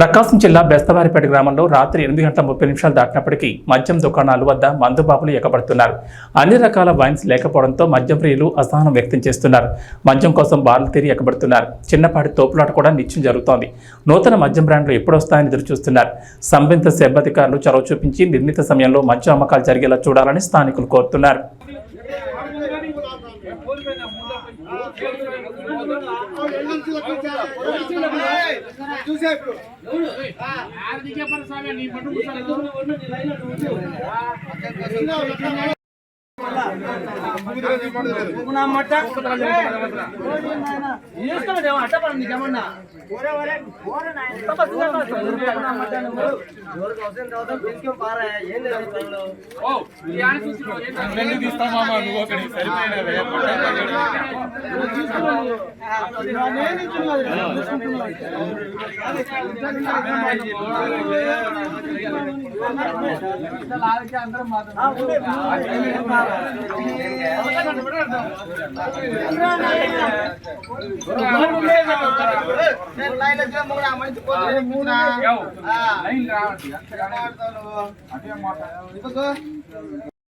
ప్రకాశం జిల్లా బెస్తవారిపేట గ్రామంలో రాత్రి 8:30 దాటినప్పటికీ మద్యం దుకాణాల వద్ద మందుబాబులు ఎగబడుతున్నారు. అన్ని రకాల వైన్స్ లేకపోవడంతో మద్యం ప్రియులు అసహనం వ్యక్తం చేస్తున్నారు. మద్యం కోసం బార్లు తీరి ఎగబడుతున్నారు. చిన్నపాటి తోపులాట కూడా నిత్యం జరుగుతోంది. నూతన మద్యం బ్రాండ్లు ఎప్పుడొస్తాయని ఎదురు చూస్తున్నారు. సంబంధిత సెబ్ అధికారులు చొరవ చూపించి నిర్ణీత సమయంలో మద్యం అమ్మకాలు జరిగేలా చూడాలని స్థానికులు కోరుతున్నారు.